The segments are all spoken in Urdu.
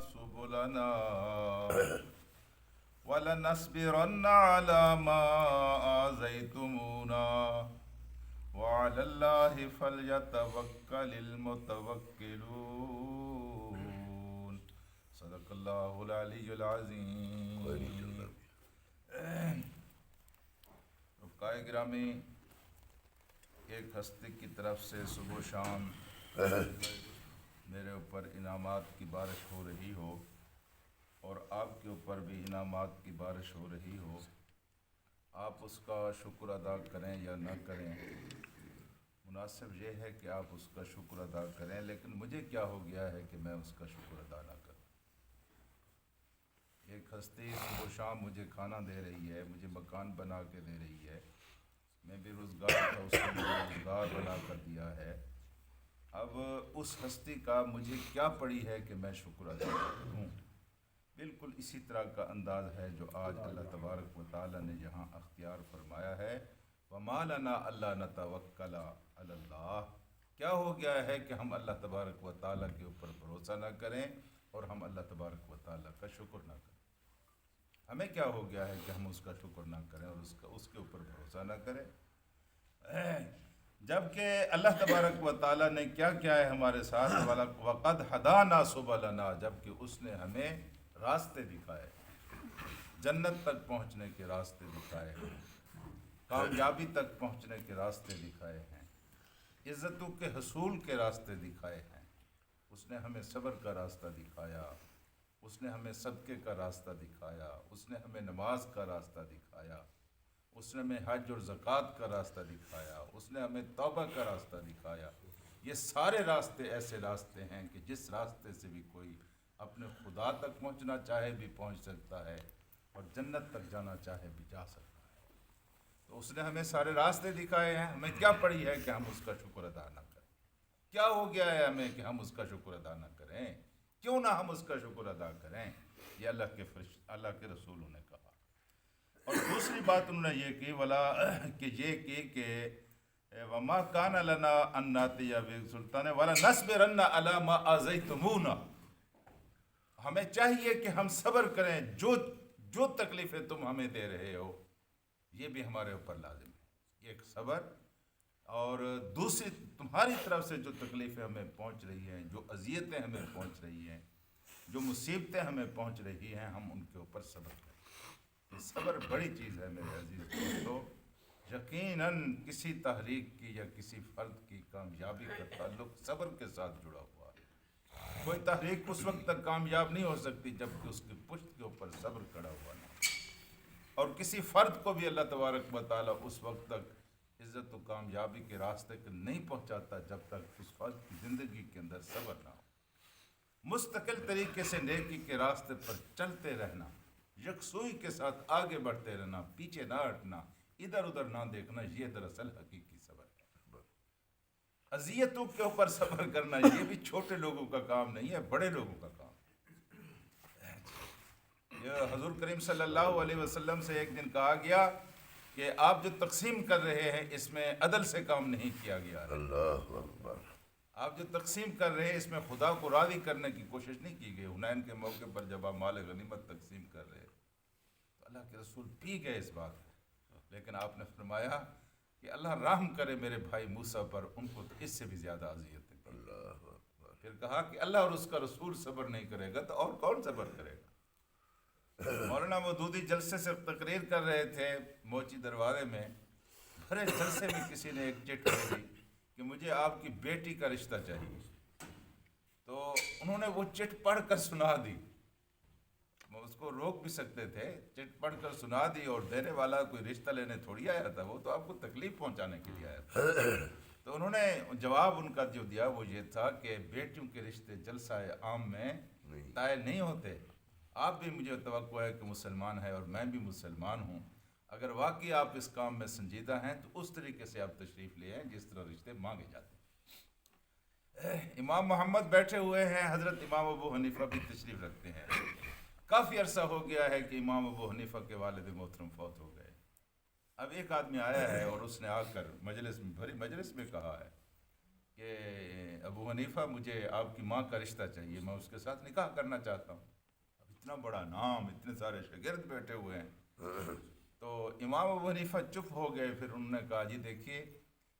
سبلنا ولنصبرن على ما آذيتمونا وعلى الله فليتوكل المتوكلون صدق اللہ العلی العظیم. رفقائے گرامی، ایک ہستی کی طرف سے صبح و شام میرے اوپر انعامات کی بارش ہو رہی ہو اور آپ کے اوپر بھی انعامات کی بارش ہو رہی ہو، آپ اس کا شکر ادا کریں یا نہ کریں، مناسب یہ ہے کہ آپ اس کا شکر ادا کریں. لیکن مجھے کیا ہو گیا ہے کہ میں اس کا شکر ادا نہ کروں؟ ایک ہستی صبح و شام مجھے کھانا دے رہی ہے، مجھے مکان بنا کے دے رہی ہے، میں بے روزگار تھا، اس کو مجھے روزگار بنا کر دیا ہے. اب اس ہستی کا مجھے کیا پڑی ہے کہ میں شکر ادا کروں؟ بالکل اسی طرح کا انداز ہے جو آج اللہ تبارک و تعالی نے یہاں اختیار فرمایا ہے. وَمَا لَنَا أَلَّا نَتَوَكَّلَ عَلَى اللَّهِ. کیا ہو گیا ہے کہ ہم اللہ تبارک و تعالیٰ کے اوپر بھروسہ نہ کریں اور ہم اللہ تبارک و تعالیٰ کا شکر نہ کریں؟ ہمیں کیا ہو گیا ہے کہ ہم اس کا شکر نہ کریں اور اس کے اوپر بھروسہ نہ کریں؟ جبکہ اللہ تبارک و تعالیٰ نے کیا کیا ہے ہمارے ساتھ؟ وَقَدْ هَدَانَا سُبُلَنَا. جبکہ اس نے ہمیں راستے دکھائے، جنت تک پہنچنے کے راستے دکھائے ہیں، کامیابی تک پہنچنے کے راستے دکھائے ہیں، عزتوں کے حصول کے راستے دکھائے ہیں. اس نے ہمیں صبر کا راستہ دکھایا، اس نے ہمیں صدقے کا راستہ دکھایا، اس نے ہمیں نماز کا راستہ دکھایا، اس نے ہمیں حج اور زکوٰۃ کا راستہ دکھایا، اس نے ہمیں توبہ کا راستہ دکھایا. یہ سارے راستے ایسے راستے ہیں کہ جس راستے سے بھی کوئی اپنے خدا تک پہنچنا چاہے بھی پہنچ سکتا ہے اور جنت تک جانا چاہے بھی جا سکتا ہے. تو اس نے ہمیں سارے راستے دکھائے ہیں. ہمیں کیا پڑی ہے کہ ہم اس کا شکر ادا نہ کریں؟ کیا ہو گیا ہے ہمیں کہ ہم اس کا شکر ادا نہ کریں؟ کیوں نہ ہم اس کا شکر ادا کریں؟ یہ اللہ کے رسولوں نے کہا. اور دوسری بات انہوں نے یہ کی کہ وَمَا كَانَ لَنَا أَن نَّأْتِيَ بِسُلْطَانٍ وَلَنَصْبِرَنَّ عَلَىٰ مَا آذَيْتُمُونَا. ہمیں چاہیے کہ ہم صبر کریں جو تکلیفیں تم ہمیں دے رہے ہو، یہ بھی ہمارے اوپر لازم ہے. ایک صبر، اور دوسری تمہاری طرف سے جو تکلیفیں ہمیں پہنچ رہی ہیں، جو اذیتیں ہمیں پہنچ رہی ہیں، جو مصیبتیں ہمیں پہنچ رہی ہیں، ہم ان کے اوپر صبر کریں. یہ صبر بڑی چیز ہے میرے عزیز دوستو. یقیناً کسی تحریک کی یا کسی فرد کی کامیابی کا تعلق صبر کے ساتھ جڑا ہوا ہے. کوئی تحریک اس وقت تک کامیاب نہیں ہو سکتی جب کہ اس کی پشت کے اوپر صبر کھڑا ہوا نہ ہو. اور کسی فرد کو بھی اللہ تبارک و تعالیٰ اس وقت تک عزت و کامیابی کے راستے کو نہیں پہنچاتا جب تک اس فرد کی زندگی کے اندر صبر نہ ہو. مستقل طریقے سے نیکی کے راستے پر چلتے رہنا، یکسوئی کے ساتھ آگے بڑھتے رہنا، پیچھے نہ ہٹنا، ادھر ادھر نہ دیکھنا، یہ دراصل حقیقی صبر ہے. اذیتوں کے اوپر صبر کرنا یہ بھی چھوٹے لوگوں کا کام نہیں ہے، بڑے لوگوں کا کام. یہ حضور کریم صلی اللہ علیہ وسلم سے ایک دن کہا گیا کہ آپ جو تقسیم کر رہے ہیں اس میں عدل سے کام نہیں کیا گیا ہے. اللہ اکبر. آپ جو تقسیم کر رہے ہیں اس میں خدا کو راضی کرنے کی کوشش نہیں کی گئی. حنین کے موقع پر جب آپ مال غنیمت تقسیم کر رہے تو اللہ کے رسول پی گئے اس بات کو، لیکن آپ نے فرمایا کہ اللہ رحم کرے میرے بھائی موسیٰ پر، ان کو تو اس سے بھی زیادہ اذیتیں دی. پھر کہا کہ اللہ اور اس کا رسول صبر نہیں کرے گا تو اور کون صبر کرے گا؟ مولانا مودودی جلسے سے تقریر کر رہے تھے موچی دروازے میں، بھرے جلسے میں کسی نے ایک چٹ بھیجی کہ مجھے آپ کی بیٹی کا رشتہ چاہیے. تو انہوں نے وہ چٹ پڑھ کر سنا دی. وہ اس کو روک بھی سکتے تھے، چٹ پڑھ کر سنا دی، اور دینے والا کوئی رشتہ لینے تھوڑی آیا تھا، وہ تو آپ کو تکلیف پہنچانے کے لیے آیا تھا. تو انہوں نے جواب ان کا جو دیا وہ یہ تھا کہ بیٹیوں کے رشتے جلسہ عام میں طے نہیں ہوتے. آپ بھی مجھے توقع ہے کہ مسلمان ہے اور میں بھی مسلمان ہوں. اگر واقعی آپ اس کام میں سنجیدہ ہیں تو اس طریقے سے آپ تشریف لے آئیں جس طرح رشتے مانگے جاتے ہیں. امام محمد بیٹھے ہوئے ہیں، حضرت امام ابو حنیفہ بھی تشریف رکھتے ہیں. کافی عرصہ ہو گیا ہے کہ امام ابو حنیفہ کے والد محترم فوت ہو گئے. اب ایک آدمی آیا ہے اور اس نے آ کر مجلس میں بھری مجلس میں کہا ہے کہ ابو حنیفہ مجھے آپ کی ماں کا رشتہ چاہیے، میں اس کے ساتھ نکاح کرنا چاہتا ہوں۔ اب اتنا بڑا نام، اتنے سارے شاگرد بیٹھے ہوئے ہیں، تو امام ابو حنیفہ چپ ہو گئے۔ پھر انہوں نے کہا جی دیکھیے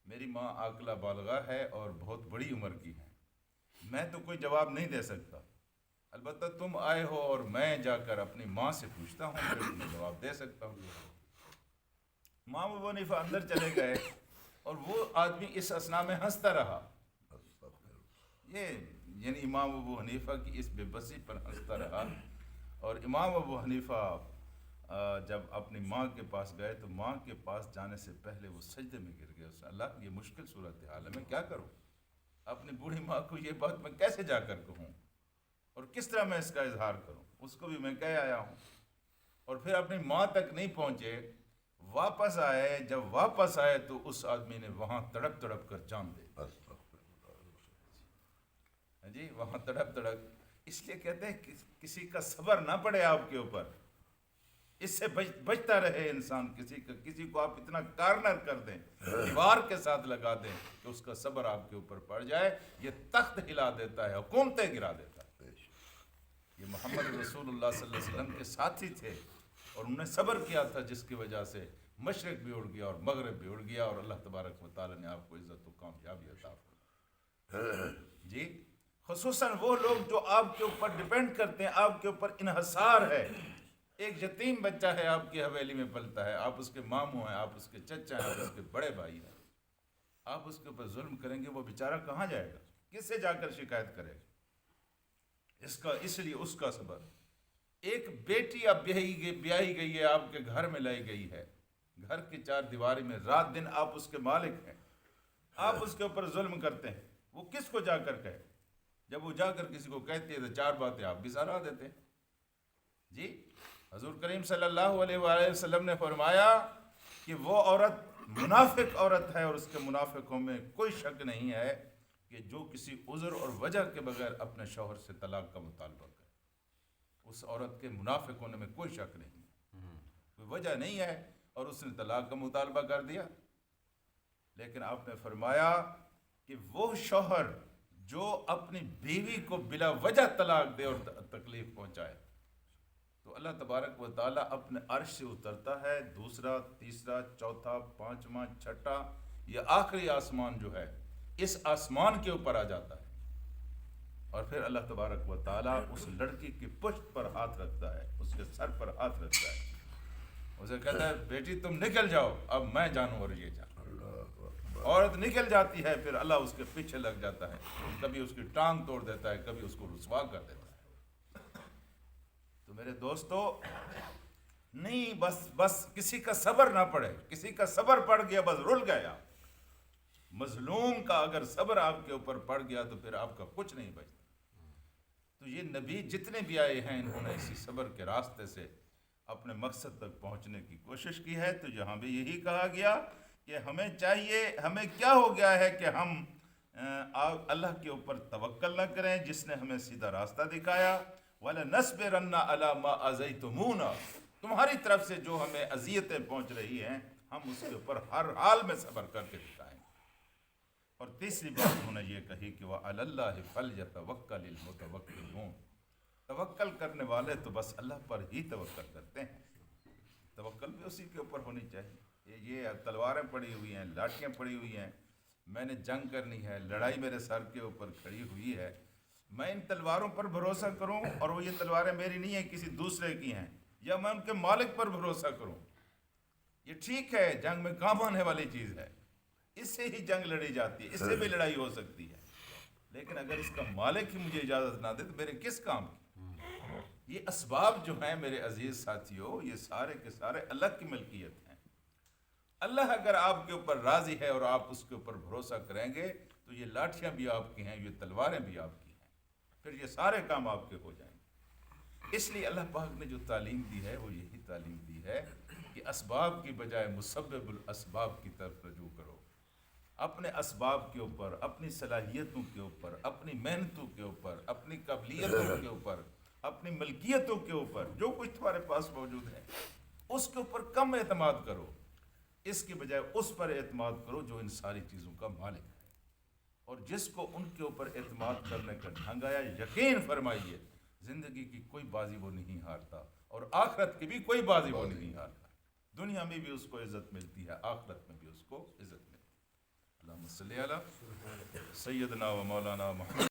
میری ماں عاقلہ بالغہ ہے اور بہت بڑی عمر کی ہے، میں تو کوئی جواب نہیں دے سکتا، البتہ تم آئے ہو اور میں جا کر اپنی ماں سے پوچھتا ہوں، پھر تمہیں جواب دے سکتا ہوں۔ امام ابو حنیفہ اندر چلے گئے اور وہ آدمی اس اثنا میں ہنستا رہا، یہ یعنی امام ابو حنیفہ کی اس بے بسی پر ہنستا رہا۔ اور امام ابو حنیفہ جب اپنی ماں کے پاس گئے تو ماں کے پاس جانے سے پہلے وہ سجدے میں گر گئے، اس نے اللہ یہ مشکل صورتحال ہے، میں کیا کروں، اپنی بوڑھی ماں کو یہ بات میں کیسے جا کر کہوں اور کس طرح میں اس کا اظہار کروں، اس کو بھی میں کہہ آیا ہوں۔ اور پھر اپنی ماں تک نہیں پہنچے، واپس آئے، جب واپس آئے تو اس آدمی نے وہاں تڑپ تڑپ کر جان دے جی، وہاں تڑپ تڑپ، اس لیے کہتے ہیں کہ کسی کا صبر نہ پڑے آپ کے اوپر، اس سے بچتا رہے انسان، کسی کو آپ اتنا کارنر کر دیں، دیوار کے ساتھ لگا دیں کہ اس کا صبر آپ کے اوپر پڑ جائے، یہ تخت ہلا دیتا ہے، حکومتیں گرا دیتا ہے۔ یہ محمد رسول اللہ صلی اللہ علیہ وسلم کے ساتھی تھے اور انہوں نے صبر کیا تھا، جس کی وجہ سے مشرق بھی اڑ گیا اور مغرب بھی اڑ گیا، اور اللہ تبارک و تعالیٰ نے آپ کو عزت و کامیابی عطا فرمائی۔ جی، خصوصاً وہ لوگ جو آپ کے اوپر ڈیپینڈ کرتے ہیں، آپ کے اوپر انحصار ہے۔ ایک یتیم بچہ ہے آپ کی حویلی میں پلتا ہے، آپ اس کے ماموں ہیں، آپ اس کے چچا ہیں، آپ اس کے بڑے بھائی ہیں، آپ اس کے اوپر ظلم کریں گے، وہ بیچارہ کہاں جائے گا، کس سے جا کر شکایت کرے گا؟ اس لیے اس کا صبر۔ ایک بیٹی اب بیاہی گئی ہے، آپ کے گھر میں لائی گئی ہے، گھر کی چار دیواری میں، رات دن آپ اس کے مالک ہیں، آپ اس کے اوپر ظلم کرتے ہیں، وہ کس کو جا کر کہے؟ جب وہ جا کر کسی کو کہتی ہے تو چار باتیں آپ بھی سہرا دیتے ہیں۔ جی، حضور کریم صلی اللہ علیہ وآلہ وسلم نے فرمایا کہ وہ عورت منافق عورت ہے، اور اس کے منافقوں میں کوئی شک نہیں ہے کہ جو کسی عذر اور وجہ کے بغیر اپنے شوہر سے طلاق کا مطالبہ کرے، اس عورت کے منافق ہونے میں کوئی شک نہیں ہے، کوئی وجہ نہیں ہے اور اس نے طلاق کا مطالبہ کر دیا۔ لیکن آپ نے فرمایا کہ وہ شوہر جو اپنی بیوی کو بلا وجہ طلاق دے اور تکلیف پہنچائے، تو اللہ تبارک و تعالیٰ اپنے عرش سے اترتا ہے، دوسرا، تیسرا، چوتھا، پانچواں، چھٹا، یہ آخری آسمان جو ہے، اس آسمان کے اوپر آ جاتا ہے، اور پھر اللہ تبارک و تعالیٰ اس لڑکی کی پشت پر ہاتھ رکھتا ہے، اس کے سر پر ہاتھ رکھتا ہے، اسے کہتا ہے بیٹی تم نکل جاؤ، اب میں جانوں اور یہ جانوں۔ عورت نکل جاتی ہے، پھر اللہ اس کے پیچھے لگ جاتا ہے، کبھی اس کی ٹانگ توڑ دیتا ہے، کبھی اس کو رسوا کر دیتا ہے۔ تو میرے دوستو، نہیں بس کسی کا صبر نہ پڑے، کسی کا صبر پڑ گیا بس رل گیا۔ مظلوم کا اگر صبر آپ کے اوپر پڑ گیا تو پھر آپ کا کچھ نہیں بچتا۔ تو یہ نبی جتنے بھی آئے ہیں، انہوں نے اسی صبر کے راستے سے اپنے مقصد تک پہنچنے کی کوشش کی ہے۔ تو یہاں بھی یہی کہا گیا کہ ہمیں چاہیے، ہمیں کیا ہو گیا ہے کہ ہم اللہ کے اوپر توکل نہ کریں جس نے ہمیں سیدھا راستہ دکھایا۔ وَلَنَصْبِرَنَّ عَلَىٰ مَا أَذَيْتُمُونَا، تمہاری طرف سے جو ہمیں اذیتیں پہنچ رہی ہیں، ہم اس کے اوپر ہر حال میں صبر کر کے دکھائیں۔ اور تیسری بات انہوں نے یہ کہی کہ وَعَلَى اللَّهِ فَلْيَتَوَكَّلِ الْمُتَوَكِّلُونَ، توکل کرنے والے تو بس اللہ پر ہی توکل کرتے ہیں، توکل بھی اسی کے اوپر ہونی چاہیے۔ یہ تلواریں پڑی ہوئی ہیں، لاٹھیاں پڑی ہوئی ہیں، میں نے جنگ کرنی ہے، لڑائی میرے سر کے اوپر کھڑی ہوئی ہے، میں ان تلواروں پر بھروسہ کروں اور وہ یہ تلواریں میری نہیں ہیں، کسی دوسرے کی ہیں، یا میں ان کے مالک پر بھروسہ کروں، یہ ٹھیک ہے، جنگ میں کام آنے والی چیز ہے، اس سے ہی جنگ لڑی جاتی ہے، اس سے بھی لڑائی ہو سکتی ہے، لیکن اگر اس کا مالک ہی مجھے اجازت نہ دے تو میرے کس کام کی؟ یہ اسباب جو ہیں میرے عزیز ساتھیوں، یہ سارے کے سارے اللہ کی ملکیت ہیں۔ اللہ اگر آپ کے اوپر راضی ہے اور آپ اس کے اوپر بھروسہ کریں گے تو یہ لاٹھیاں بھی آپ کی ہیں، یہ تلواریں بھی آپ کی ہیں، پھر یہ سارے کام آپ کے ہو جائیں گے۔ اس لیے اللہ پاک نے جو تعلیم دی ہے وہ یہی تعلیم دی ہے کہ اسباب کی بجائے مسبب الاسباب کی طرف رجوع کرو، اپنے اسباب کے اوپر، اپنی صلاحیتوں کے اوپر، اپنی محنتوں کے اوپر، اپنی قابلیتوں کے اوپر، اپنی ملکیتوں کے اوپر، جو کچھ تمہارے پاس موجود ہے اس کے اوپر کم اعتماد کرو، اس کی بجائے اس پر اعتماد کرو جو ان ساری چیزوں کا مالک ہے۔ اور جس کو ان کے اوپر اعتماد کرنے کا ڈھنگ آیا، یقین فرمائیے زندگی کی کوئی بازی وہ نہیں ہارتا، اور آخرت کی بھی کوئی بازی وہ نہیں ہارتا۔ دنیا میں بھی اس کو عزت ملتی ہے، آخرت میں بھی اس کو عزت ملتی ہے۔ اللہم صلی علی سیدنا و مولانا محمد